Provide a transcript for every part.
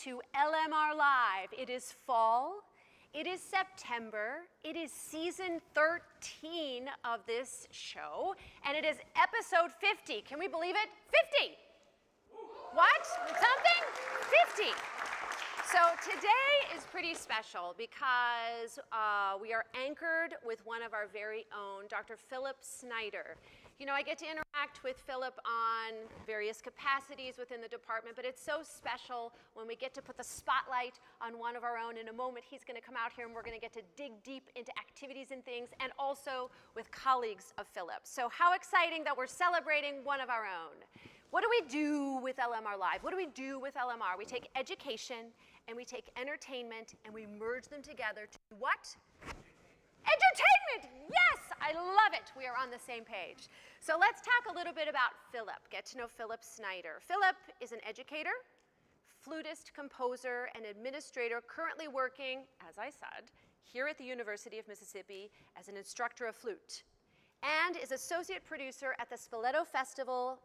to LMR Live. It is fall, it is September, it is season 13 of this show, and it is episode 50. Can we believe it? 50! What? Something? 50! So today is pretty special because we are anchored with one of our very own, Dr. Philip Snyder. You know, I get to interact with Philip on various capacities within the department, but it's so special when we get to put the spotlight on one of our own. In a moment, he's going to come out here and we're going to get to dig deep into activities and things, and also with colleagues of Philip. So how exciting that we're celebrating one of our own. What do we do with LMR Live? What do we do with LMR? We take education and we take entertainment and we merge them together to what? Edutainment! Yes, I love it. We are on the same page. So let's talk a little bit about Philip. Get to know Philip Snyder. Philip is an educator, flutist, composer, and administrator currently working, as I said, here at the University of Mississippi as an instructor of flute, and is associate producer at the Spoleto Festival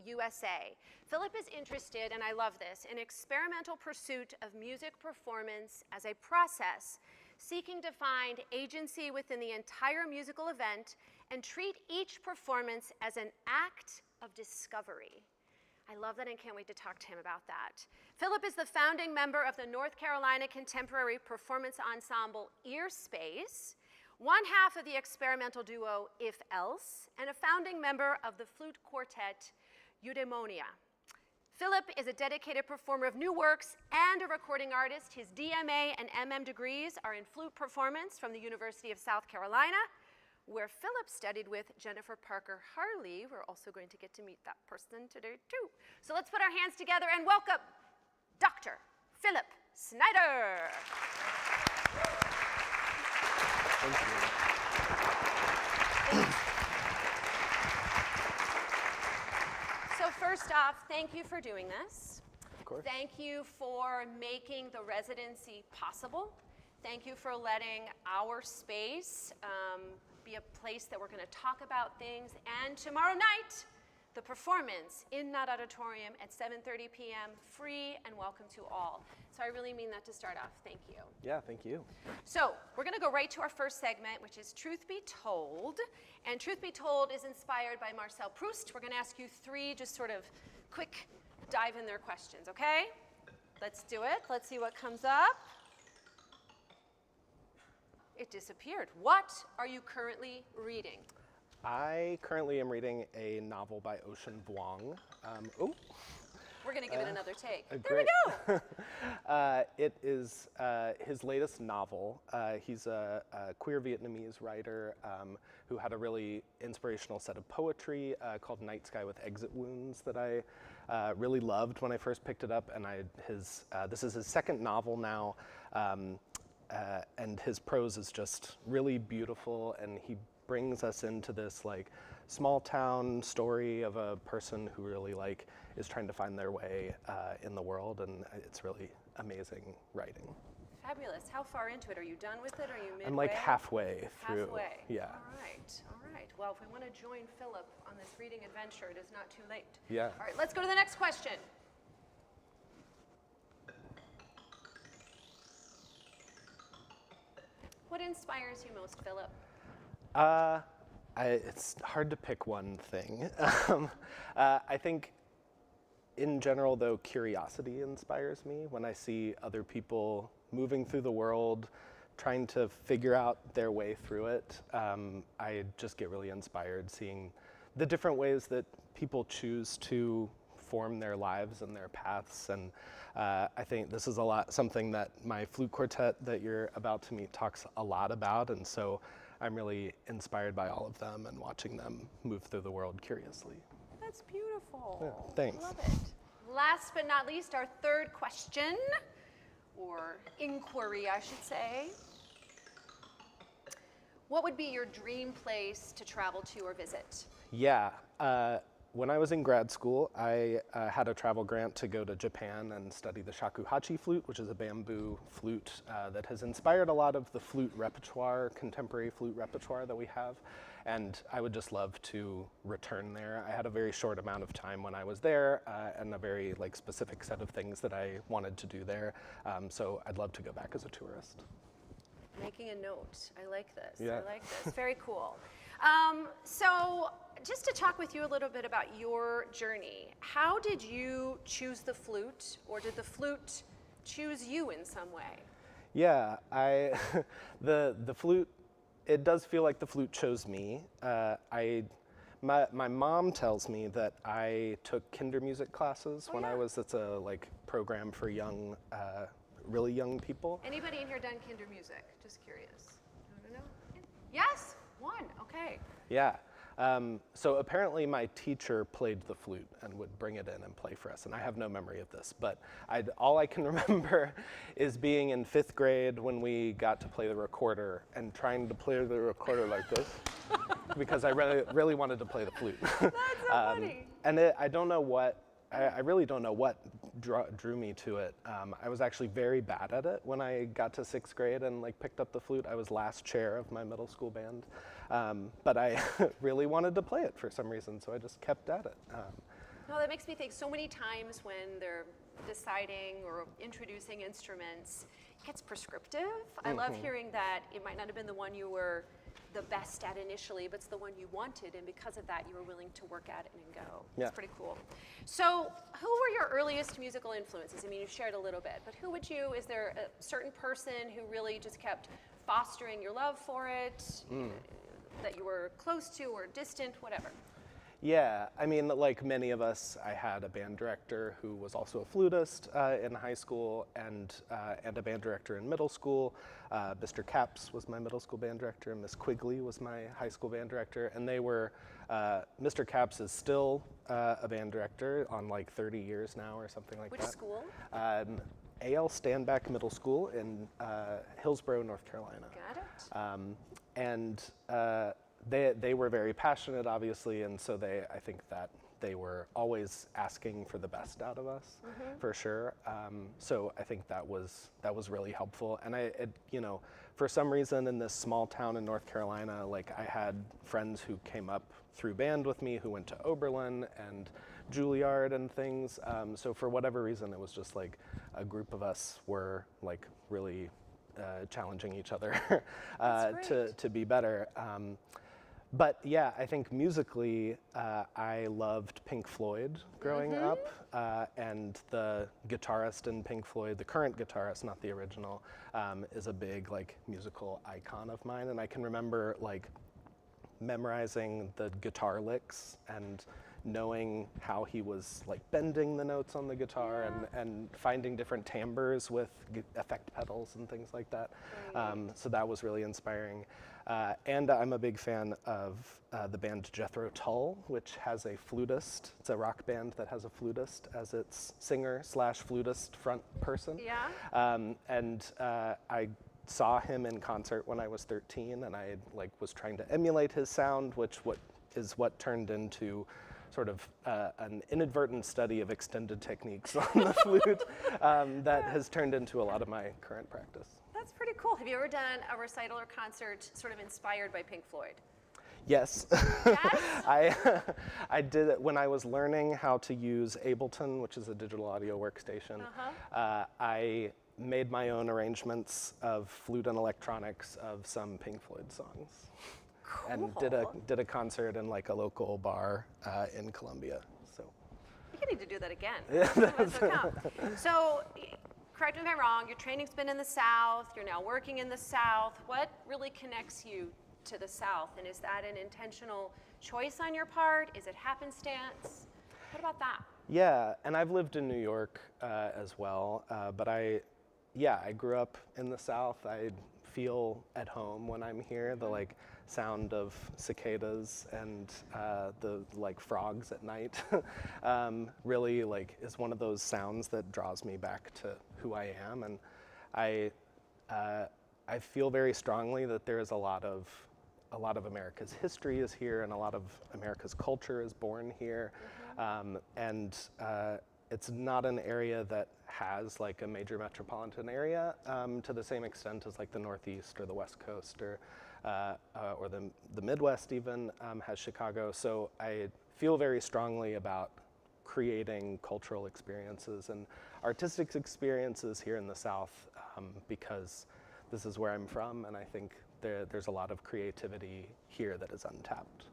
USA. Philip is interested, and I love this, in experimental pursuit of music performance as a process, seeking to find agency within the entire musical event and treat each performance as an act of discovery. I love that and can't wait to talk to him about that. Philip is the founding member of the North Carolina Contemporary Performance Ensemble Earspace, one half of the experimental duo If Else, and a founding member of the flute quartet Eudaimonia. Philip is a dedicated performer of new works and a recording artist. His DMA and MM degrees are in flute performance from the University of South Carolina, where Philip studied with Jennifer Parker Harley. We're also going to get to meet that person today too. So let's put our hands together and welcome Dr. Philip Snyder. Thank you. So first off, thank you for doing this. Of course. Thank you for making the residency possible. Thank you for letting our space be a place that we're going to talk about things. And tomorrow night, the performance in that auditorium at 7:30 p.m., free and welcome to all. So I really mean that to start off. Thank you. Yeah, thank you. So we're going to go right to our first segment, which is Truth Be Told. And Truth Be Told is inspired by Marcel Proust. We're going to ask you three just sort of quick dive in their questions, okay? Let's do it. Let's see what comes up. It disappeared. What are you currently reading? I currently am reading a novel by Ocean Vuong. We're going to give it another take. There Great. we go. It is his latest novel. He's a queer Vietnamese writer who had a really inspirational set of poetry called Night Sky with Exit Wounds that I really loved when I first picked it up. And this is his second novel now. And his prose is just really beautiful, and he brings us into this like small town story of a person who really like is trying to find their way in the world, and it's really amazing writing. Fabulous. How far into it? Are you done with it? Are you midway? I'm like halfway through. Halfway. Yeah. All right. All right. Well, if we want to join Philip on this reading adventure, it is not too late. Yeah. All right. Let's go to the next question. What inspires you most, Philip? It's hard to pick one thing. I think in general, though, curiosity inspires me. When I see other people moving through the world, trying to figure out their way through it, I just get really inspired seeing the different ways that people choose to form their lives and their paths. And I think this is something that my flute quartet that you're about to meet talks a lot about. And so I'm really inspired by all of them and watching them move through the world curiously. That's beautiful. Yeah, thanks. Love it. Last but not least, our third question, or inquiry, I should say. What would be your dream place to travel to or visit? Yeah. when I was in grad school, I had a travel grant to go to Japan and study the shakuhachi flute, which is a bamboo flute that has inspired a lot of the flute repertoire, contemporary flute repertoire that we have. And I would just love to return there. I had a very short amount of time when I was there and a very specific set of things that I wanted to do there. So I'd love to go back as a tourist. Making a note. I like this. Yeah. I like this. Very cool. So just to talk with you a little bit about your journey, how did you choose the flute, or did the flute choose you in some way? Yeah, the flute, it does feel like the flute chose me. My mom tells me that I took Kindermusik classes when I was, it's a program for young, really young people. Anybody in here done Kindermusik? Just curious. No? Yes? One, okay. Yeah. So apparently my teacher played the flute and would bring it in and play for us, and I have no memory of this, but all I can remember is being in 5th grade when we got to play the recorder and trying to play the recorder like this because I really wanted to play the flute. That's so funny. And I don't know what, I really don't know what drew me to it. I was actually very bad at it when I got to 6th grade and picked up the flute. I was last chair of my middle school band, but I really wanted to play it for some reason, so I just kept at it. No, that makes me think so many times when they're deciding or introducing instruments, it gets prescriptive. I love hearing that it might not have been the one you were the best at initially, but it's the one you wanted, and because of that, you were willing to work at it and go. Yeah. It's pretty cool. So, who were your earliest musical influences? I mean, you shared a little bit, but is there a certain person who really just kept fostering your love for it, that you were close to or distant, whatever? Yeah, I mean, like many of us, I had a band director who was also a flutist in high school and a band director in middle school. Mr. Capps was my middle school band director, and Miss Quigley was my high school band director. And they were, Mr. Capps is still a band director on 30 years now or something like that. Which school? A.L. Standback Middle School in Hillsborough, North Carolina. Got it. And they were very passionate, obviously, and so I think that they were always asking for the best out of us, for sure. So I think that was really helpful. And for some reason in this small town in North Carolina, I had friends who came up through band with me who went to Oberlin and Juilliard and things. So for whatever reason, it was just a group of us were really challenging each other to be better. But yeah, I think musically, I loved Pink Floyd growing up, and the guitarist in Pink Floyd, the current guitarist, not the original, is a big musical icon of mine. And I can remember memorizing the guitar licks and knowing how he was bending the notes on the guitar and finding different timbres with effect pedals and things like that. So that was really inspiring. And I'm a big fan of the band Jethro Tull, which has a flutist. It's a rock band that has a flutist as its singer/flutist front person. Yeah. And I saw him in concert when I was 13, and I was trying to emulate his sound, which is what turned into sort of an inadvertent study of extended techniques on the flute that has turned into a lot of my current practice. That's pretty cool. Have you ever done a recital or concert sort of inspired by Pink Floyd? Yes. Yes? I did it when I was learning how to use Ableton, which is a digital audio workstation. I made my own arrangements of flute and electronics of some Pink Floyd songs. Cool. And did a concert in a local bar in Columbia. So You need to do that again. Yeah, So, correct me if I'm wrong, your training's been in the South, you're now working in the South. What really connects you to the South? And is that an intentional choice on your part? Is it happenstance? What about that? Yeah, and I've lived in New York as well, but I grew up in the South. I feel at home when I'm here. The sound of cicadas and the frogs at night really is one of those sounds that draws me back to who I am. And I feel very strongly that there is a lot of a lot of America's history is here, and a lot of America's culture is born here. It's not an area that has like a major metropolitan area to the same extent as like the Northeast or the West Coast or the Midwest even has Chicago. So I feel very strongly about creating cultural experiences and artistic experiences here in the South because this is where I'm from, and I think there's a lot of creativity here that is untapped.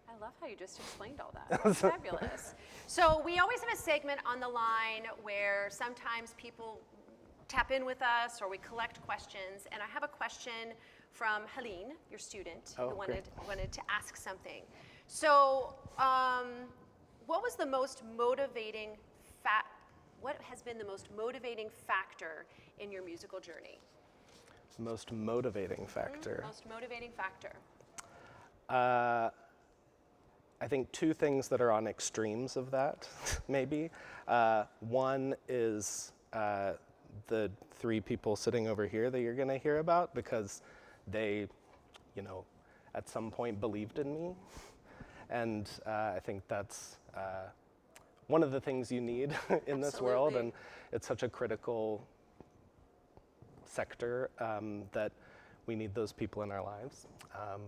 I love how you just explained all that. That's fabulous. So we always have a segment on the line where sometimes people tap in with us or we collect questions, and I have a question from Helene, your student, who wanted to ask something. So what was the most motivating what has been the most motivating factor in your musical journey? Most motivating factor? Most motivating factor. I think two things that are on extremes of that, maybe. One is the three people sitting over here that you're going to hear about, because they, at some point believed in me. And I think that's one of the things you need in this world, and it's such a critical sector that we need those people in our lives. I'm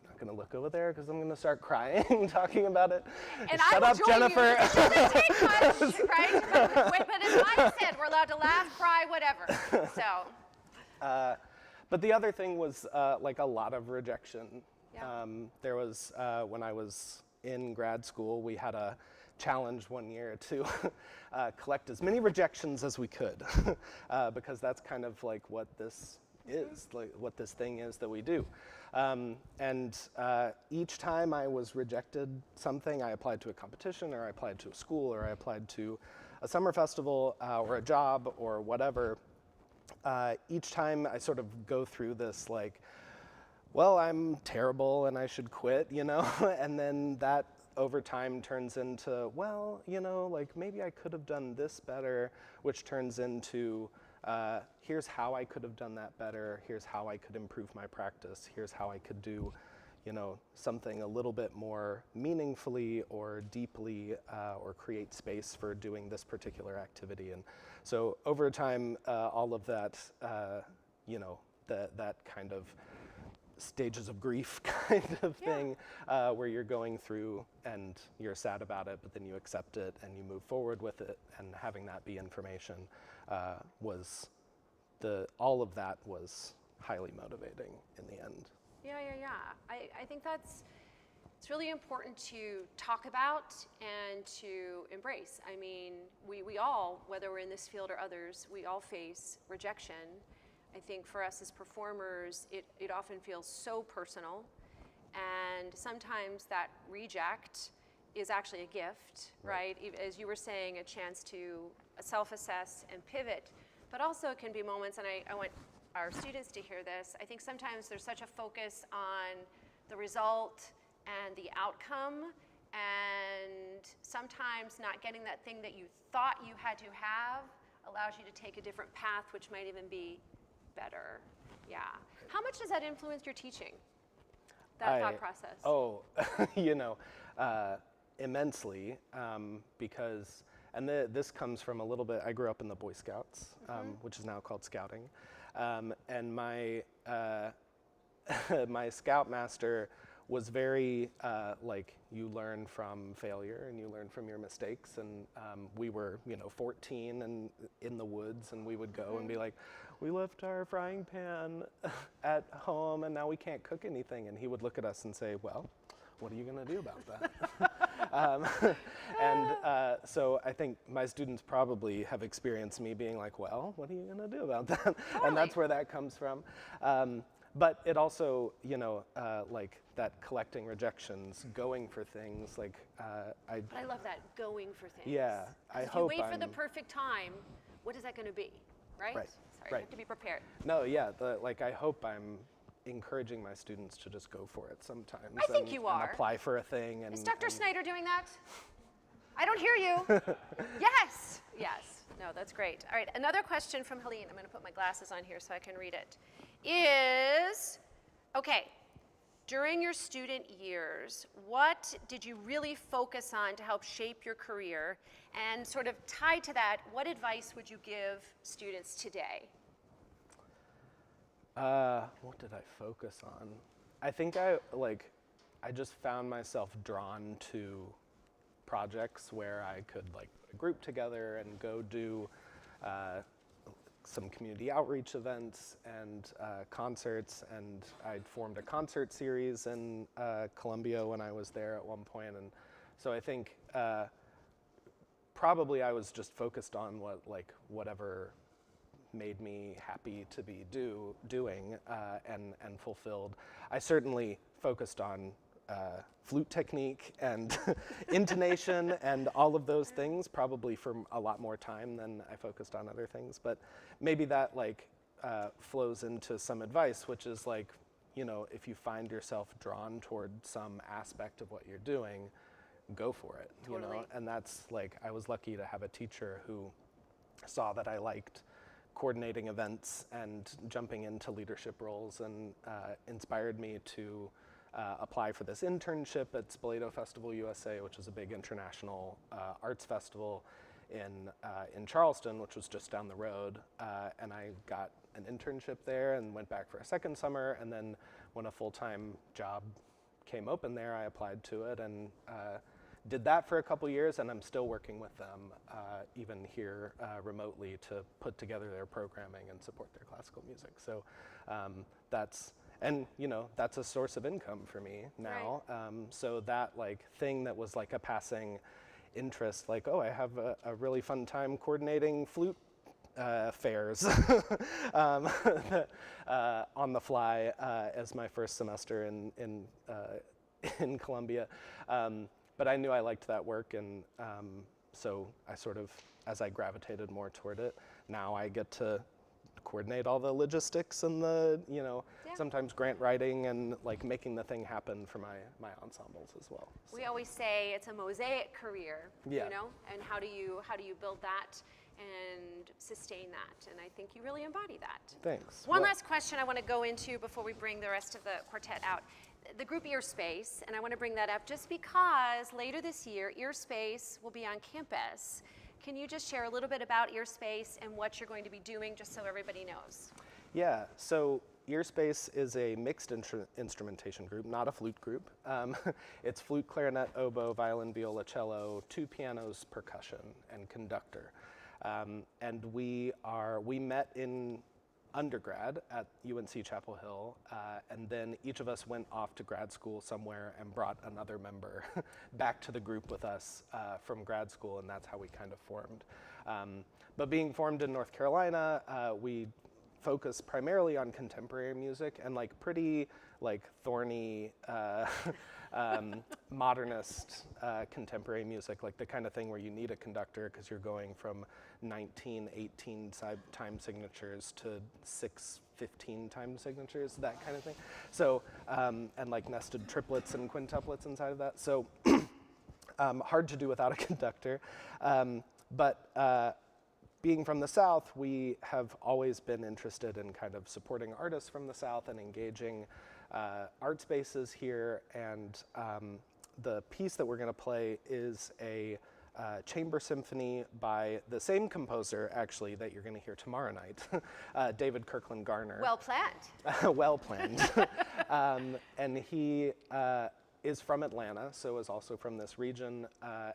not going to look over there because I'm going to start crying talking about it. And Shut up, Jennifer. It doesn't take much, right? But as Mike said, we're allowed to laugh, cry, whatever. So. But the other thing was like a lot of rejection. Yeah. There was, when I was in grad school, we had a challenge one year to collect as many rejections as we could, because that's kind of like what this is, like what this thing is that we do. And each time I was rejected something, I applied to a competition, or I applied to a school, or I applied to a summer festival, or a job, or whatever. Each time I sort of go through this like, well, I'm terrible and I should quit, and then that over time turns into, well, like maybe I could have done this better, which turns into, here's how I could have done that better, here's how I could improve my practice, here's how I could do, something a little bit more meaningfully or deeply, or create space for doing this particular activity. And so over time, all of that, that kind of stages of grief kind of thing, where you're going through and you're sad about it, but then you accept it and you move forward with it, and having that be information all of that was highly motivating in the end. Yeah. I think it's really important to talk about and to embrace. I mean, we all, whether we're in this field or others, we all face rejection. I think for us as performers, it often feels so personal, and sometimes that reject is actually a gift, right? As you were saying, a chance to self-assess and pivot, but also it can be moments, and I want our students to hear this, I think sometimes there's such a focus on the result and the outcome, and sometimes not getting that thing that you thought you had to have allows you to take a different path, which might even be better. Yeah. How much does that influence your teaching, that thought process? Immensely, because, and this comes from a little bit, I grew up in the Boy Scouts, which is now called Scouting, and my my Scoutmaster was very like, you learn from failure and you learn from your mistakes, and we were 14 and in the woods, and we would go and be like, we left our frying pan at home and now we can't cook anything, and he would look at us and say, well, what are you going to do about that? So I think my students probably have experienced me being like, well, what are you going to do about that? Totally. And that's where that comes from. But it also, like that collecting rejections, going for things, like But I love that, going for things. Yeah, I hope. If you wait for the perfect time, what is that going to be, right? Right. Sorry, you have to be prepared. No, yeah, I hope I'm encouraging my students to just go for it sometimes. I think you are. And apply for a thing. And, is Dr. Snyder doing that? I don't hear you. Yes. No, that's great. All right, another question from Helene. I'm going to put my glasses on here so I can read it. Okay, during your student years, what did you really focus on to help shape your career? And sort of tied to that, what advice would you give students today? What did I focus on? I think I just found myself drawn to projects where I could like put a group together and go do some community outreach events and concerts, and I'd formed a concert series in Columbia when I was there at one point, and so I think probably I was just focused on whatever made me happy to be doing and fulfilled. I certainly focused on flute technique and intonation and all of those things probably for a lot more time than I focused on other things, but maybe that flows into some advice, which is if you find yourself drawn toward some aspect of what you're doing, go for it. Totally. And that's I was lucky to have a teacher who saw that I liked coordinating events and jumping into leadership roles, and inspired me to apply for this internship at Spoleto Festival USA, which is a big international arts festival in Charleston, which was just down the road. And I got an internship there and went back for a second summer. And then when a full-time job came open there, I applied to it and did that for a couple years. And I'm still working with them, even here remotely, to put together their programming and support their classical music. So that's a source of income for me now. Right. So that thing that was a passing interest, I have a really fun time coordinating flute fairs on the fly as my first semester in Columbia. But I knew I liked that work, and so I sort of, as I gravitated more toward it, now I get to coordinate all the logistics and the sometimes grant writing and making the thing happen for my ensembles as well. So. We always say it's a mosaic career, Yeah. and how do you build that and sustain that? And I think you really embody that. Thanks. One last question I want to go into before we bring the rest of the quartet out. The group Earspace, and I want to bring that up just because later this year, Earspace will be on campus. Can you just share a little bit about Earspace and what you're going to be doing, just so everybody knows? Yeah, so Earspace is a mixed instrumentation group, not a flute group. It's flute, clarinet, oboe, violin, viola, cello, 2 pianos, percussion, and conductor. And we met in undergrad at UNC Chapel Hill, and then each of us went off to grad school somewhere and brought another member back to the group with us from grad school, and that's how we kind of formed. But being formed in North Carolina, we focus primarily on contemporary music and pretty thorny modernist contemporary music, the kind of thing where you need a conductor because you're going from 1918 time signatures to 6/15 time signatures, that kind of thing. So and nested triplets and quintuplets inside of that. So hard to do without a conductor. But being from the South, we have always been interested in kind of supporting artists from the South and engaging art spaces here. And the piece that we're going to play is a chamber symphony by the same composer, actually, that you're going to hear tomorrow night, David Kirkland Garner. Well planned. Well planned. And he is from Atlanta, so is also from this region,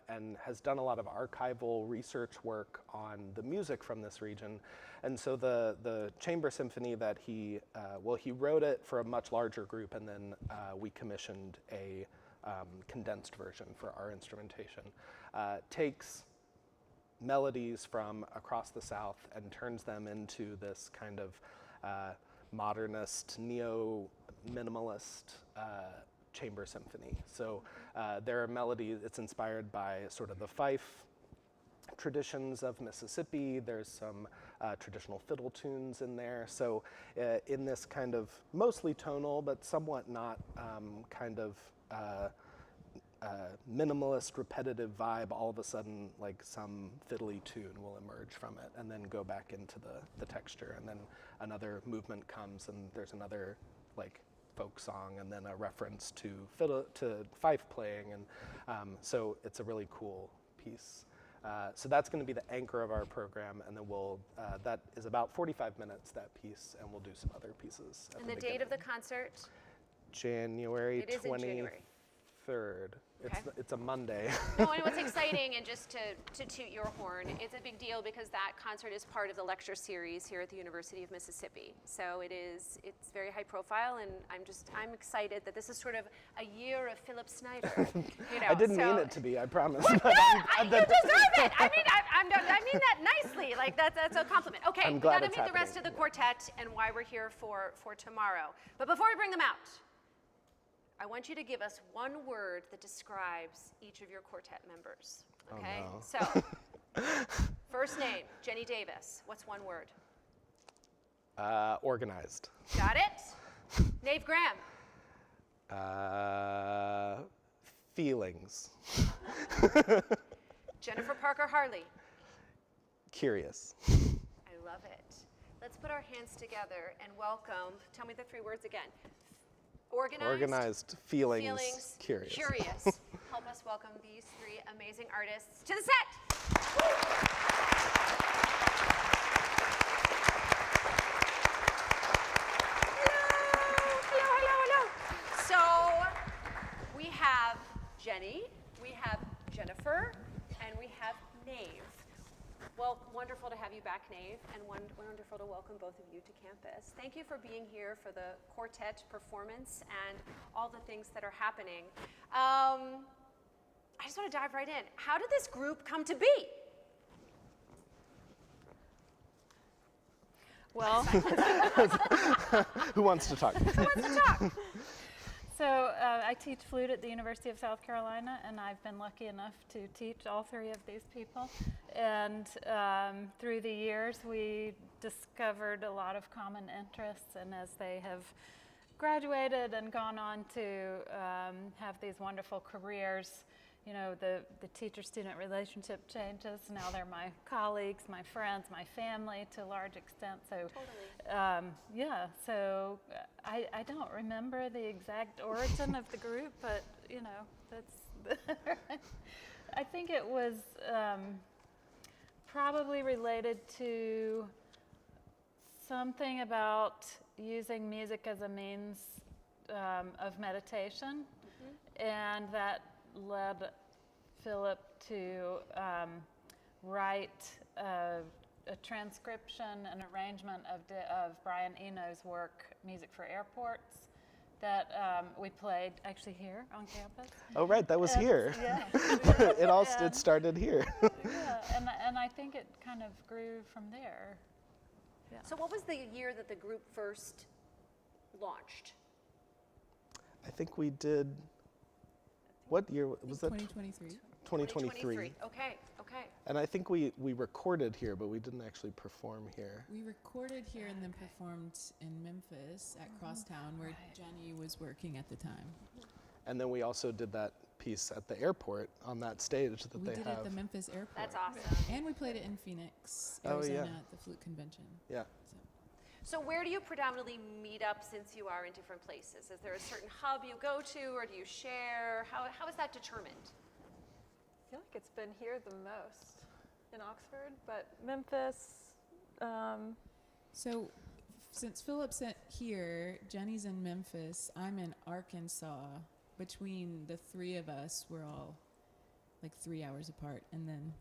and has done a lot of archival research work on the music from this region. And so the chamber symphony that he wrote it for a much larger group, and then we commissioned a condensed version for our instrumentation. Takes melodies from across the South and turns them into this kind of modernist, neo-minimalist chamber symphony. So there are melodies, it's inspired by sort of the fife traditions of Mississippi. There's some traditional fiddle tunes in there. So in this kind of mostly tonal, but somewhat not kind of minimalist, repetitive vibe, all of a sudden some fiddly tune will emerge from it and then go back into the texture, and then another movement comes and there's another folk song and then a reference to fife playing, and so it's a really cool piece. So that's going to be the anchor of our program, and then that is about 45 minutes, that piece, and we'll do some other pieces. And the date of the concert? January 23rd. It is in January. Okay. It's a Monday. No, and what's exciting, and just to toot your horn, it's a big deal because that concert is part of the lecture series here at the University of Mississippi. So it's very high profile, and I'm excited that this is sort of a year of Philip Snyder. You know, I didn't mean it to be, I promise. You deserve it. I mean that nicely. Like that's a compliment. Okay, I'm we glad got to it's meet the rest of happening. the quartet and why we're here for tomorrow. But before we bring them out, I want you to give us one word that describes each of your quartet members. Okay? Oh, no. So, first name, Jenny Davis. What's one word? Organized. Got it? Nave Graham. Feelings. Jennifer Parker Harley. Curious. I love it. Let's put our hands together and welcome, tell me the three words again. Organized, feelings, curious. Help us welcome these three amazing artists to the set. Hello. So we have Jenny, we have Jennifer, and we have Nave. Well, wonderful to have you back, Nave, and wonderful to welcome both of you to campus. Thank you for being here for the quartet performance and all the things that are happening. I just want to dive right in. How did this group come to be? Well, Who wants to talk? so I teach flute at the University of South Carolina, and I've been lucky enough to teach all three of these people. And through the years, we discovered a lot of common interests, and as they have graduated and gone on to have these wonderful careers, you know, the teacher-student relationship changes. Now they're my colleagues, my friends, my family to a large extent. So, Totally. So I don't remember the exact origin of the group, but you know, that's. I think it was probably related to something about using music as a means of meditation, and that led Philip to write a transcription and arrangement of Brian Eno's work, Music for Airports, that we played actually here on campus. Oh, right, that was here. Yeah. It started here. Yeah, and I think it kind of grew from there. Yeah. So what was the year that the group first launched? I think we did, what year was that? 2023. 2023. Okay. And I think we recorded here, but we didn't actually perform here. We recorded here and then performed in Memphis at Crosstown, where Jenny was working at the time. And then we also did that piece at the airport on that stage that We they did have. it at the Memphis airport. That's awesome. And we played it in Phoenix, Oh, Arizona yeah. at the Flute Convention. Yeah. So where do you predominantly meet up since you are in different places? Is there a certain hub you go to, or do you share? How is that determined? I feel like it's been here the most in Oxford, but Memphis. So since Philip's here, Jenny's in Memphis, I'm in Arkansas. Between the three of us, we're all like 3 hours apart. And then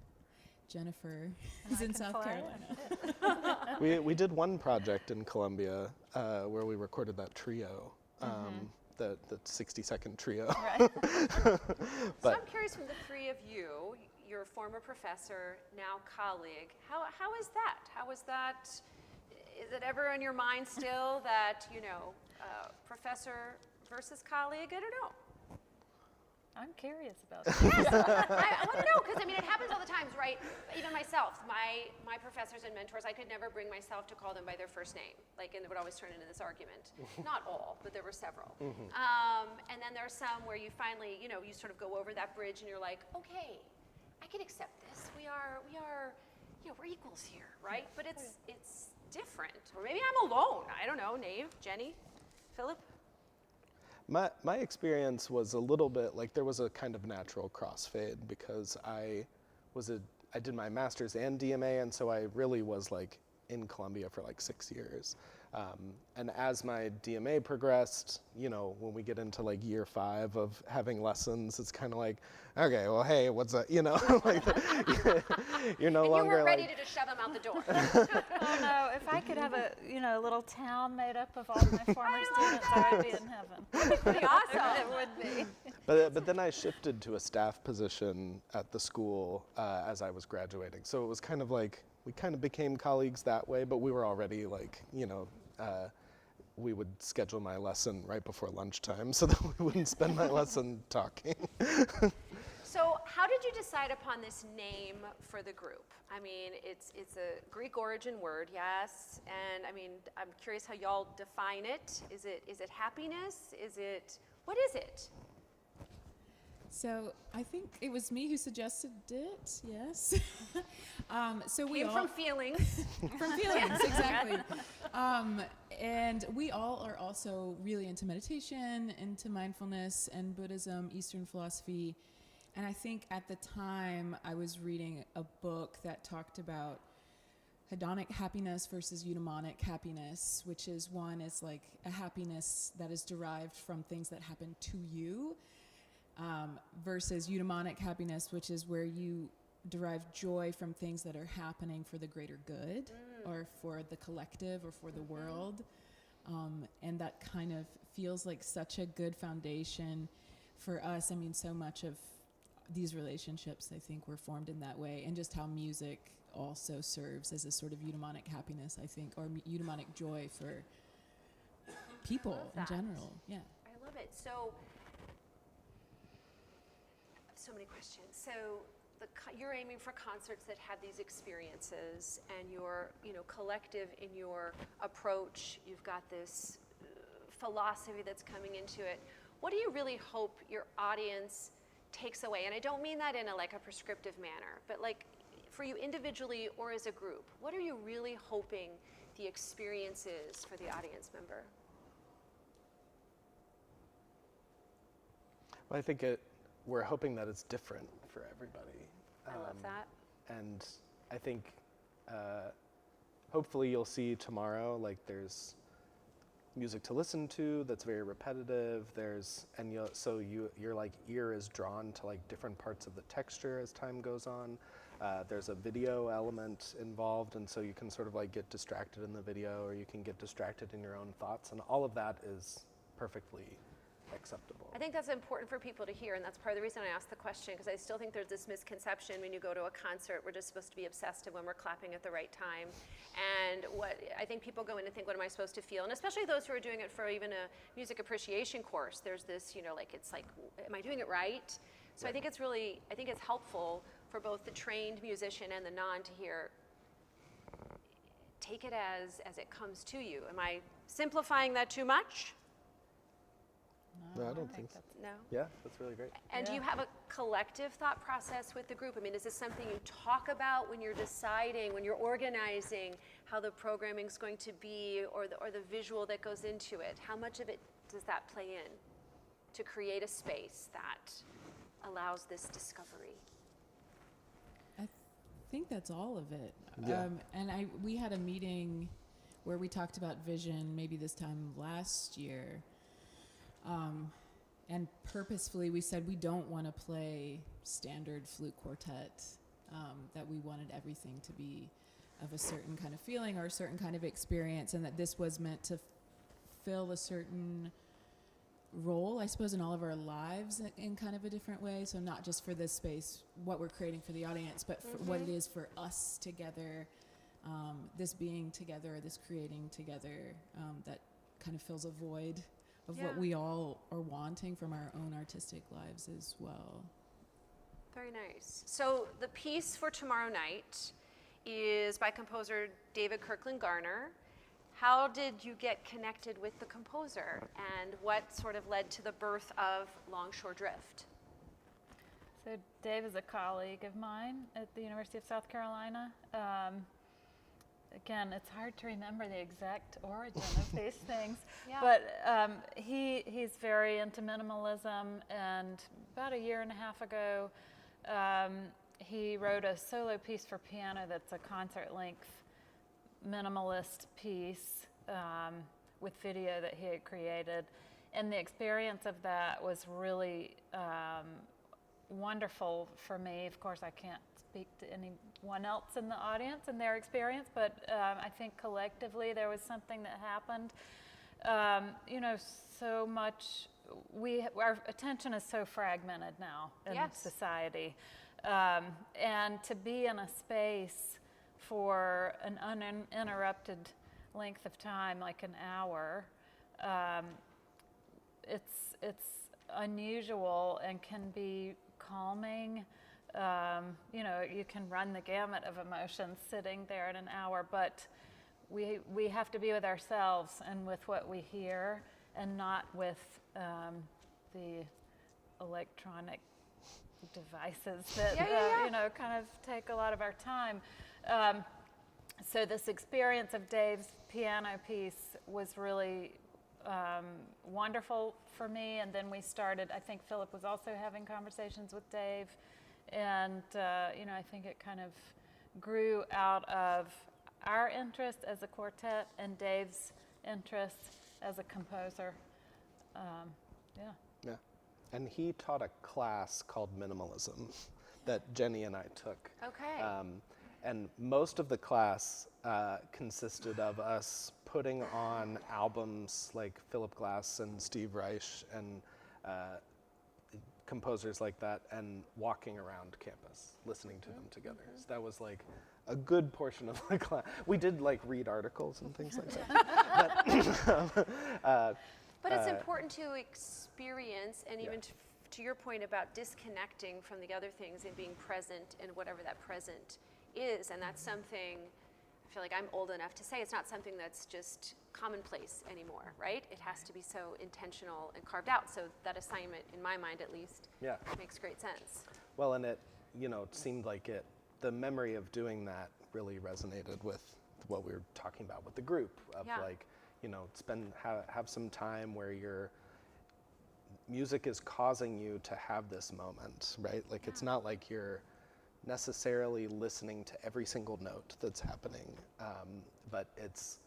Jennifer is in South Carolina. We did one project in Columbia where we recorded that trio, the 60-second trio. Right. So I'm curious, from the three of you, your former professor, now colleague, how is that? How is that? Is it ever in your mind still that, you know, professor versus colleague? I don't know. I'm curious about that. I want to know, because I mean, it happens all the times, right? Even myself, my professors and mentors, I could never bring myself to call them by their first name. Like, and it would always turn into this argument. Not all, but there were several. And then there are some where you finally, you know, you sort of go over that bridge and you're like, okay, I can accept this. We are, you know, we're equals here, right? But it's different. Or maybe I'm alone. I don't know. Nave, Jenny, Philip. My experience was a little bit like there was a kind of natural crossfade because I did my master's and DMA, and so I really was like in Columbia for like 6 years. And as my DMA progressed, you know, when we get into like year 5 of having lessons, it's kind of like, okay, well, hey, what's up? You know, like you're no And longer you were ready like, to just shove them out the door. Oh no, if I could have a little town made up of all my former students, I would be in heaven. Pretty awesome. It would be. but then I shifted to a staff position at the school as I was graduating. So it was kind of like, we kind of became colleagues that way, but we were already like, you know, we would schedule my lesson right before lunchtime so that we wouldn't spend my lesson talking. So how did you decide upon this name for the group? I mean, it's a Greek origin word, yes, and I mean, I'm curious how y'all define it. Is it happiness? What is it? So I think it was me who suggested it. Yes. So we Came all from feelings. from feelings, exactly. And we all are also really into meditation, into mindfulness and Buddhism, Eastern philosophy. And I think at the time I was reading a book that talked about hedonic happiness versus eudaimonic happiness, which is one is like a happiness that is derived from things that happen to you, versus eudaimonic happiness, which is where you derive joy from things that are happening for the greater good or for the collective or for the world. And that kind of feels like such a good foundation for us. I mean, so much of these relationships, I think, were formed in that way, and just how music also serves as a sort of eudaimonic happiness, I think, or eudaimonic joy for people in general. Yeah. I love it. So many questions. So you're aiming for concerts that have these experiences, and you're, you know, collective in your approach. You've got this philosophy that's coming into it. What do you really hope your audience takes away? And I don't mean that in a prescriptive manner, but like for you individually or as a group, what are you really hoping the experience is for the audience member? Well, I think we're hoping that it's different for everybody. I love that. And I think hopefully you'll see tomorrow, like there's music to listen to that's very repetitive. Your like ear is drawn to like different parts of the texture as time goes on. There's a video element involved, and so you can sort of like get distracted in the video, or you can get distracted in your own thoughts, and all of that is perfectly acceptable. I think that's important for people to hear, and that's part of the reason I asked the question, because I still think there's this misconception when you go to a concert, we're just supposed to be obsessive when we're clapping at the right time. And what I think people go in and think, what am I supposed to feel? And especially those who are doing it for even a music appreciation course, there's this, you know, like, it's like, am I doing it right? So right. I think it's helpful for both the trained musician and the non to hear, take it as it comes to you. Am I simplifying that too much? No, I don't think so. No? Yeah, that's really great. And do you have a collective thought process with the group? I mean, is this something you talk about when you're deciding, when you're organizing how the programming is going to be, or the visual that goes into it? How much of it does that play in to create a space that allows this discovery? I think that's all of it. Yeah. And we had a meeting where we talked about vision maybe this time last year. And purposefully we said we don't want to play standard flute quartet, that we wanted everything to be of a certain kind of feeling or a certain kind of experience, and that this was meant to fill a certain role, I suppose, in all of our lives in kind of a different way. So not just for this space, what we're creating for the audience, but for what it is for us together, this being together, this creating together, that kind of fills a void of what we all are wanting from our own artistic lives as well. Very nice. So the piece for tomorrow night is by composer David Kirkland Garner. How did you get connected with the composer, and what sort of led to the birth of Longshore Drift? So Dave is a colleague of mine at the University of South Carolina. again, it's hard to remember the exact origin of these things, Yeah. but he's very into minimalism, and about a year and a half ago, he wrote a solo piece for piano that's a concert-length minimalist piece with video that he had created, and the experience of that was really wonderful for me. Of course, I can't speak to anyone else in the audience and their experience, but I think collectively there was something that happened. So much, our attention is so fragmented now in Yes. society. And to be in a space for an uninterrupted length of time, like an hour, it's unusual and can be calming. You can run the gamut of emotions sitting there in an hour, but we have to be with ourselves and with what we hear, and not with the electronic devices that kind of take a lot of our time. So this experience of Dave's piano piece was really wonderful for me, and then we started, I think Philip was also having conversations with Dave, and I think it kind of grew out of our interest as a quartet and Dave's interest as a composer. Yeah. And he taught a class called Minimalism that Jenny and I took. Okay. And most of the class consisted of us putting on albums like Philip Glass and Steve Reich and composers like that, and walking around campus, listening to them together. So that was like a good portion of the class. We did like read articles and things like that. But it's important to experience, and even to your point about disconnecting from the other things and being present in whatever that present is. And that's something, I feel like I'm old enough to say, it's not something that's just commonplace anymore, right? It has to be so intentional and carved out. So that assignment, in my mind at least, makes great sense. Well, and it seemed like the memory of doing that really resonated with what we were talking about with the group of have some time where your music is causing you to have this moment, right? Like it's not like you're necessarily listening to every single note that's happening, but it's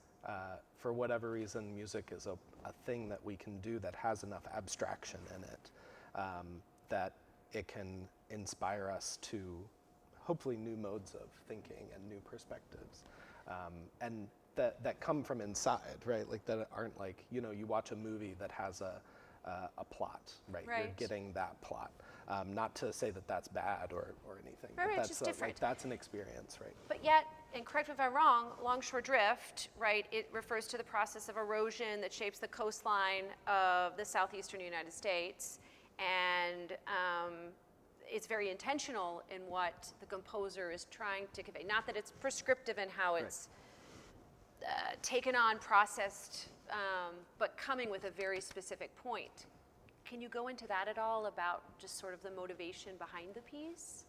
for whatever reason, music is a thing that we can do that has enough abstraction in it that it can inspire us to hopefully new modes of thinking and new perspectives, and that come from inside, right? Like that aren't like, you watch a movie that has a plot, right? You're getting that plot. Not to say that that's bad or anything. Right, but it's that's just different. Like, that's an experience, right? But yet, and correct me if I'm wrong, longshore drift, right, it refers to the process of erosion that shapes the coastline of the southeastern United States. And it's very intentional in what the composer is trying to convey. Not that it's prescriptive in how it's taken on, processed, but coming with a very specific point. Can you go into that at all about just sort of the motivation behind the piece?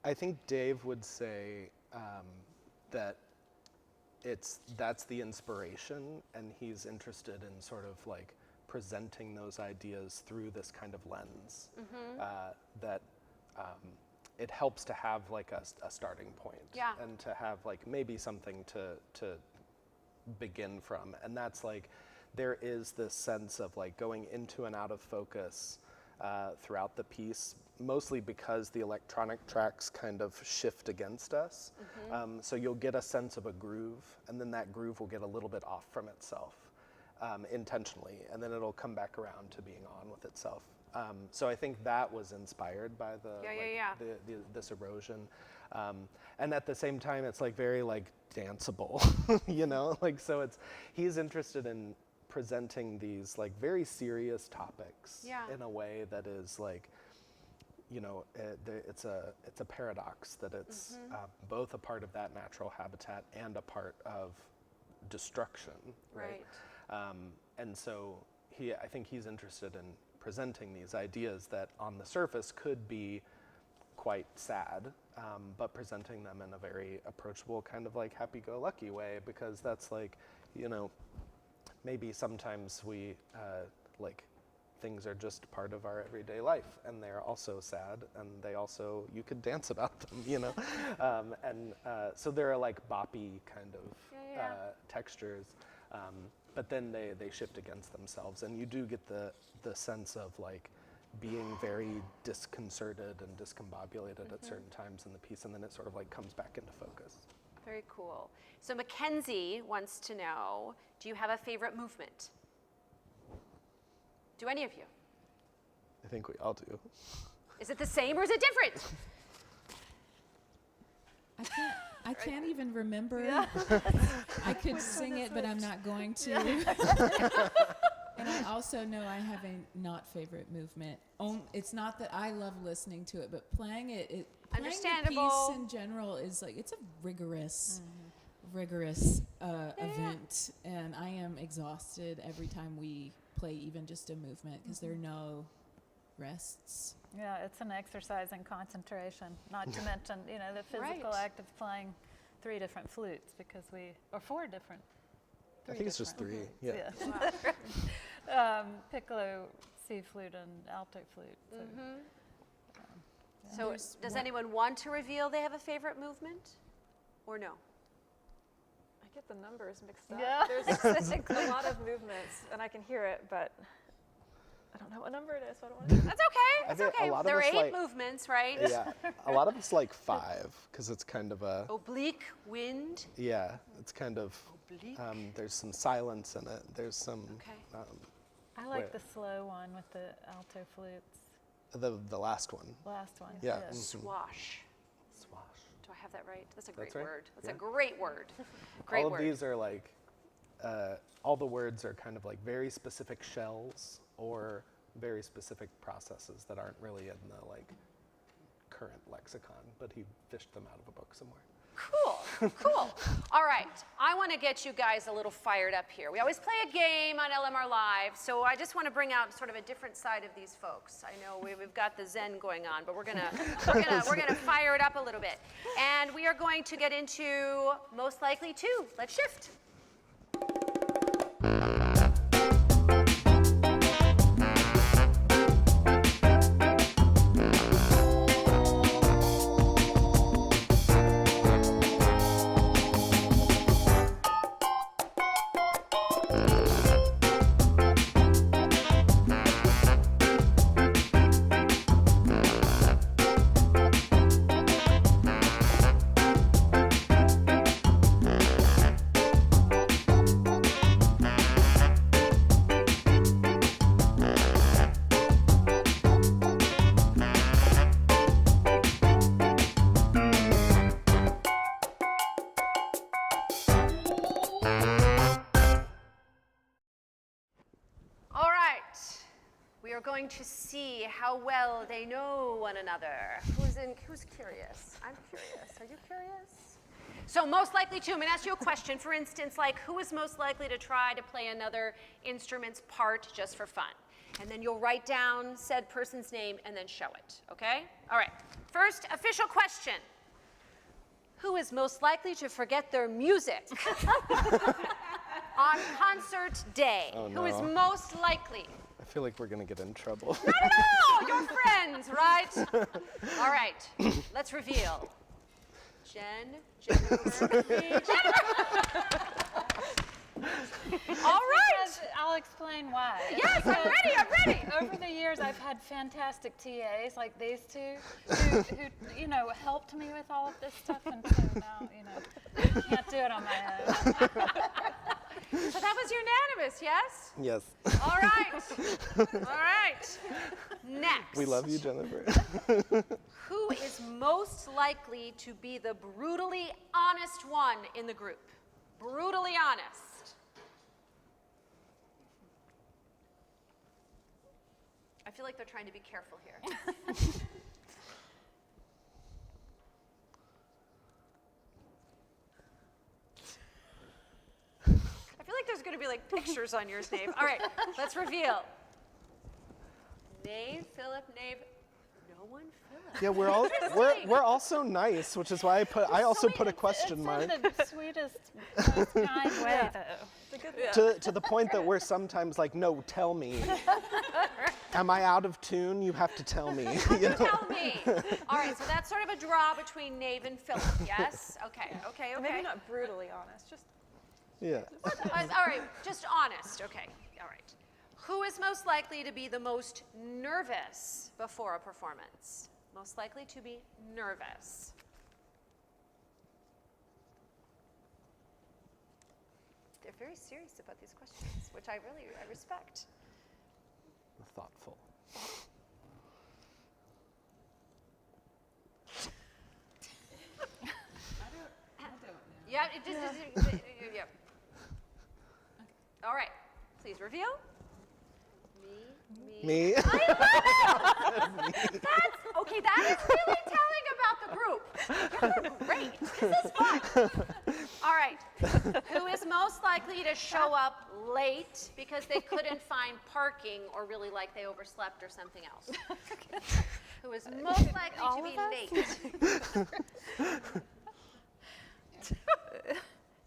I think Dave would say that that's the inspiration, and he's interested in sort of like presenting those ideas through this kind of lens, that it helps to have like a starting point, and to have like maybe something to begin from. And that's like, there is this sense of like going into and out of focus throughout the piece, mostly because the electronic tracks kind of shift against us. So you'll get a sense of a groove, and then that groove will get a little bit off from itself intentionally, and then it'll come back around to being on with itself. So I think that was inspired by this erosion. And at the same time, it's like very like danceable, like, so he's interested in presenting these like very serious topics in a way that is like, it's a paradox that it's both a part of that natural habitat and a part of destruction, right? And so I think he's interested in presenting these ideas that on the surface could be quite sad, but presenting them in a very approachable kind of like happy-go-lucky way, because that's like, you know, maybe sometimes we like things are just part of our everyday life, and they're also sad, and they also, you could dance about them, you know? So there are like boppy kind of textures, but then they shift against themselves, and you do get the sense of like being very disconcerted and discombobulated at certain times in the piece, and then it sort of like comes back into focus. Very cool. So Mackenzie wants to know, do you have a favorite movement? Do any of you? I think we all do. Is it the same or is it different? I can't even remember. I could sing it, but I'm not going to. And I also know I have a not favorite movement. It's not that I love listening to it, but playing it playing the piece in general is like, it's a rigorous event, and I am exhausted every time we play even just a movement, because there are no rests. Yeah, it's an exercise in concentration, not to mention, you know, the physical act of playing 3 different flutes, because or 4 different. I think it's just 3, yeah. Piccolo, C flute, and alto flute. So does anyone want to reveal they have a favorite movement, or no? I get the numbers mixed up. Yeah. There's a lot of movements, and I can hear it, but I don't know what number it is, so I don't want to. That's okay. That's think a okay. lot of There are us 8 like- movements, right? Yeah, a lot of it's like 5, because it's kind of a, Oblique, wind. yeah, it's kind of, Oblique. there's some silence in it. There's some, Okay. I like Wait. the slow one with the alto flutes. the last one. Last one. Yeah. Swash. Swash. Do I have that right? That's a great right. word. That's Yeah. a great word. Great All word. of these are like, all the words are kind of like very specific shells or very specific processes that aren't really in the like current lexicon, but he fished them out of a book somewhere. Cool, cool. All right, I want to get you guys a little fired up here. We always play a game on LMR Live, so I just want to bring out sort of a different side of these folks. I know we've got the Zen going on, but we're gonna fire it up a little bit, and we are going to get into most likely to. Let's shift. Going to see how well they know one another. Who's curious? I'm curious. Are you curious? So most likely to, I'm going to ask you a question. For instance, like who is most likely to try to play another instrument's part just for fun? And then you'll write down said person's name and then show it, okay? All right. First official question. Who is most likely to forget their music on concert day? Oh, Who is no. most likely? I feel like we're gonna get in trouble. No, you're friends, right? All right, let's reveal. Jennifer. All right. Because I'll explain why. Yes, I'm ready. Over the years, I've had fantastic TAs like these two who you know, helped me with all of this stuff, and so now, you know, can't do it on my own. So that was unanimous, yes? Yes. All right. All right. Next. We love you, Jennifer. Who is most likely to be the brutally honest one in the group? Brutally honest. I feel like they're trying to be careful here. I feel like there's going to be like pictures on yours, Nave. All right, let's reveal. Nave, Philip, Nave. No one, Philip. Yeah, we're also nice, which is why I also put a question mark. It's in the sweetest, most kind way, though. It's a good To the point that we're sometimes like, no, tell me. Am I out of tune? You have to tell me. You know? Tell me. All right, so that's sort of a draw between Nave and Philip, yes? Okay. Maybe not brutally honest, just Yeah. All right, just honest, okay, all right. Who is most likely to be the most nervous before a performance? Most likely to be nervous. They're very serious about these questions, which I respect. Thoughtful. I don't know. Yeah, yeah. All right, please reveal. Me? Okay, that is really telling about the group. You're great. This is fun. All right. Who is most likely to show up late because they couldn't find parking or really like they overslept or something else? Who is most likely to be late?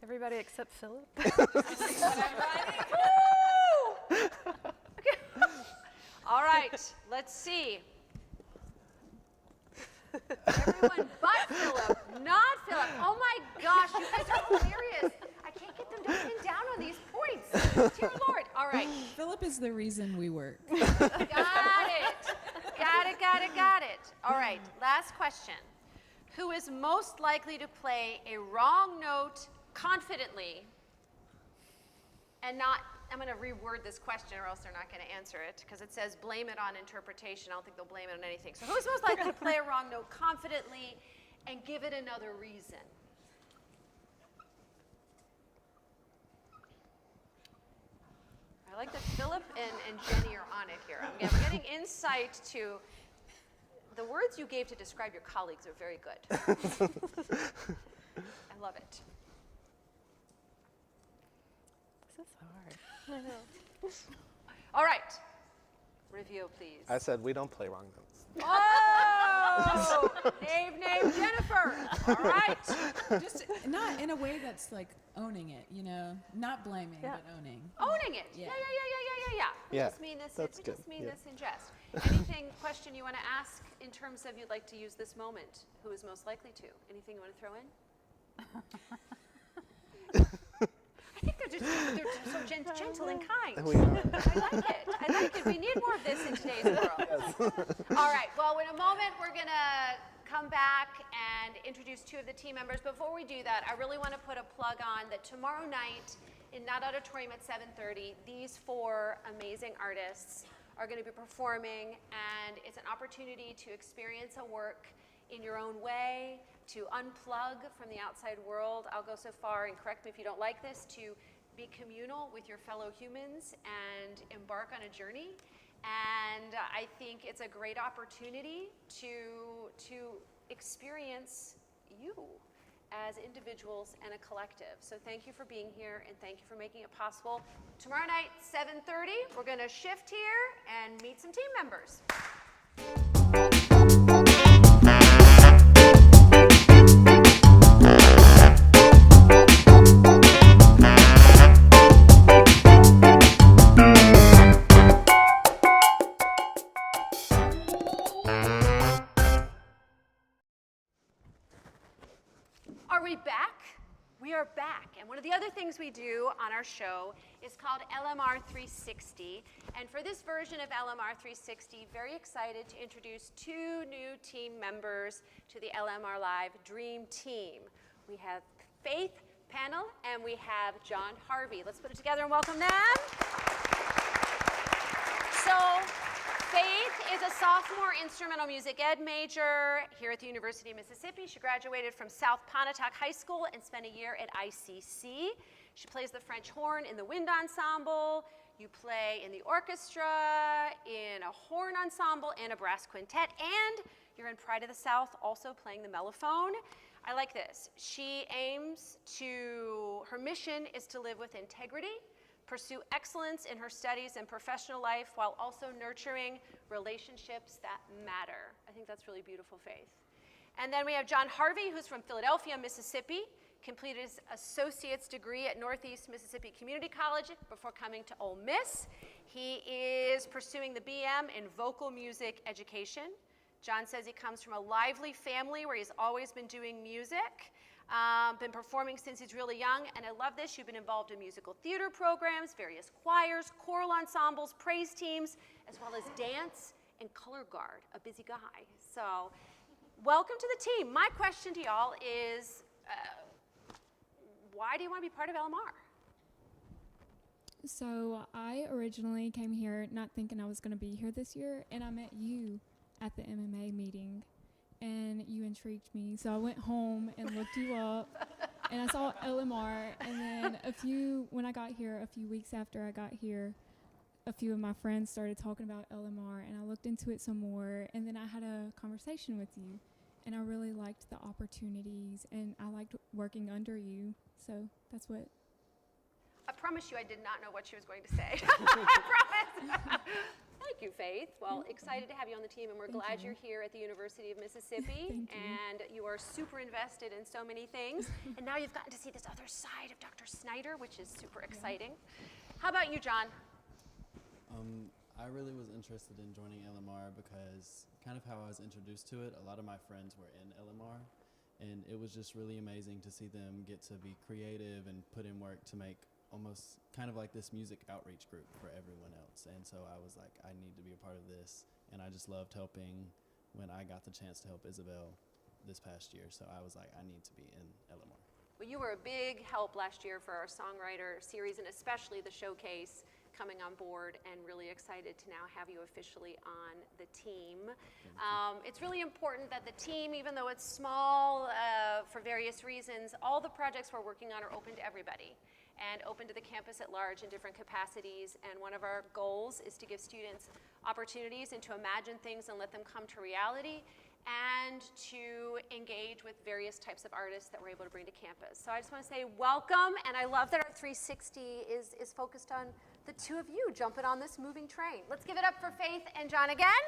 everybody except Philip. All right, let's see. Everyone but Philip, not Philip. Oh my gosh, you guys are hilarious. I can't get them to pin down on these points. Dear Lord. All right. Philip is the reason we work. Got it. All right, last question. Who is most likely to play a wrong note confidently and not, I'm going to reword this question or else they're not going to answer it because it says blame it on interpretation. I don't think they'll blame it on anything. So who's most likely to play a wrong note confidently and give it another reason? I like that Philip and Jenny are on it here. I'm getting insight to the words you gave to describe your colleagues are very good. I love it. This is hard. I know. All right. Review, please. I said we don't play wrong notes. Oh! Nave, Jennifer. All right. Just not in a way that's like owning it, you know, not blaming, Yeah. but owning. Owning it. Yeah. Yeah. We Yeah, just mean this. that's We good, just mean yeah. this in jest. Anything, question you want to ask in terms of you'd like to use this moment? Who is most likely to? Anything you want to throw in? I think they're just so gentle and kind. We are. I like it. We need more of this in today's world. All right. Well, in a moment, we're going to come back and introduce two of the team members. Before we do that, I really want to put a plug on that tomorrow night in that auditorium at 7:30, these four amazing artists are going to be performing, and it's an opportunity to experience a work in your own way, to unplug from the outside world. I'll go so far, and correct me if you don't like this, to be communal with your fellow humans and embark on a journey. And I think it's a great opportunity to experience you as individuals and a collective. So thank you for being here, and thank you for making it possible. Tomorrow night, 7:30, we're going to shift here and meet some team members. Are we back? We are back. And one of the other things we do on our show is called LMR 360. And for this version of LMR 360, very excited to introduce two new team members to the LMR Live Dream Team. We have Faith Pannell and we have John Harvey. Let's put it together and welcome them. So, Faith is a sophomore instrumental music ed major here at the University of Mississippi. She graduated from South Pontotoc High School and spent a year at ICC. She plays the French horn in the wind ensemble. You play in the orchestra, in a horn ensemble, and a brass quintet, and you're in Pride of the South also playing the mellophone. I like this. She aims to, her mission is to live with integrity, pursue excellence in her studies and professional life while also nurturing relationships that matter. I think that's really beautiful, Faith. And then we have John Harvey, who's from Philadelphia, Mississippi, completed his associate's degree at Northeast Mississippi Community College before coming to Ole Miss. He is pursuing the BM in vocal music education. John says he comes from a lively family where he's always been doing music, been performing since he's really young, and I love this. You've been involved in musical theater programs, various choirs, choral ensembles, praise teams, as well as dance and color guard, a busy guy. So welcome to the team. My question to y'all is, why do you want to be part of LMR? So I originally came here not thinking I was going to be here this year, and I met you at the MMA meeting, and you intrigued me. So I went home and looked you up, and I saw LMR, and then when I got here, a few weeks after I got here, a few of my friends started talking about LMR, and I looked into it some more, and then I had a conversation with you, and I really liked the opportunities, and I liked working under you, so that's what. I promise you I did not know what she was going to say. I promise. Thank you, Faith. Well, excited to have you on the team, and we're glad you're here at the University of Mississippi. And you are super invested in so many things. And now you've gotten to see this other side of Dr. Snyder, which is super exciting. How about you, John? I really was interested in joining LMR because kind of how I was introduced to it, a lot of my friends were in LMR, and it was just really amazing to see them get to be creative and put in work to make almost kind of like this music outreach group for everyone else. And so I was like, I need to be a part of this, and I just loved helping when I got the chance to help Isabel this past year. So I was like, I need to be in LMR. Well, you were a big help last year for our songwriter series, and especially the showcase coming on board, and really excited to now have you officially on the team. It's really important that the team, even though it's small for various reasons, all the projects we're working on are open to everybody and open to the campus at large in different capacities. And one of our goals is to give students opportunities and to imagine things and let them come to reality, and to engage with various types of artists that we're able to bring to campus. So I just want to say welcome, and I love that our 360 is focused on the two of you jumping on this moving train. Let's give it up for Faith and John again.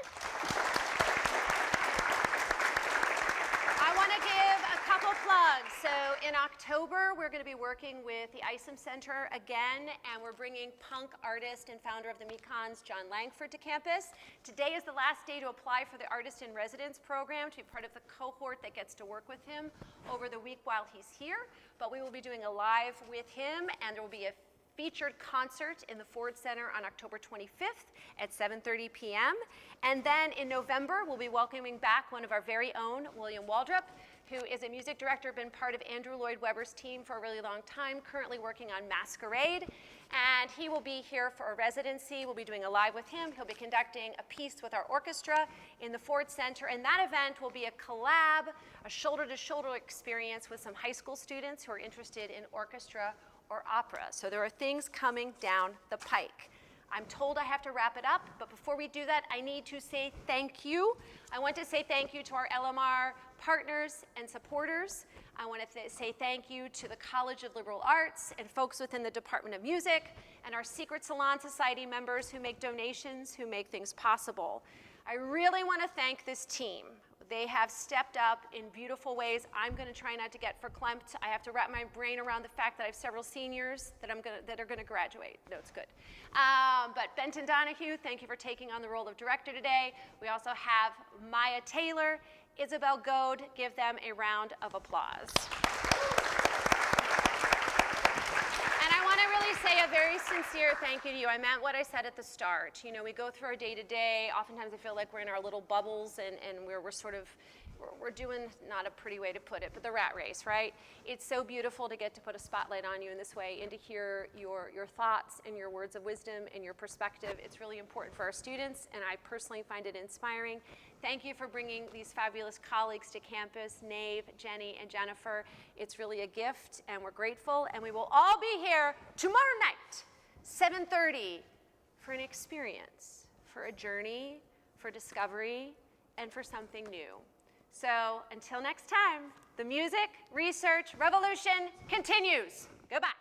I want to give a couple plugs. So in October, we're going to be working with the ISOM Center again, and we're bringing punk artist and founder of the Mekons, John Langford, to campus. Today is the last day to apply for the Artist in Residence program to be part of the cohort that gets to work with him over the week while he's here. But we will be doing a live with him, and there will be a featured concert in the Ford Center on October 25th at 7:30 p.m. And then in November, we'll be welcoming back one of our very own, William Waldrop, who is a music director, been part of Andrew Lloyd Webber's team for a really long time, currently working on Masquerade. And he will be here for a residency. We'll be doing a live with him. He'll be conducting a piece with our orchestra in the Ford Center. And that event will be a collab, a shoulder-to-shoulder experience with some high school students who are interested in orchestra or opera. So there are things coming down the pike. I'm told I have to wrap it up, but before we do that, I need to say thank you. I want to say thank you to our LMR partners and supporters. I want to say thank you to the College of Liberal Arts and folks within the Department of Music, and our Secret Salon Society members who make donations, who make things possible. I really want to thank this team. They have stepped up in beautiful ways. I'm going to try not to get verklempt. I have to wrap my brain around the fact that I have several seniors that are going to graduate. No, it's good. But Benton Donahue, thank you for taking on the role of director today. We also have Maya Taylor, Isabel Goad. Give them a round of applause. And I want to really say a very sincere thank you to you. I meant what I said at the start. You know, we go through our day-to-day. Oftentimes I feel like we're in our little bubbles, and we're doing, not a pretty way to put it, but the rat race, right? It's so beautiful to get to put a spotlight on you in this way and to hear your thoughts and your words of wisdom and your perspective. It's really important for our students, and I personally find it inspiring. Thank you for bringing these fabulous colleagues to campus, Nave, Jenny, and Jennifer. It's really a gift, and we're grateful, and we will all be here tomorrow night, 7:30, for an experience, for a journey, for discovery, and for something new. So until next time, the music, research, revolution continues. Goodbye.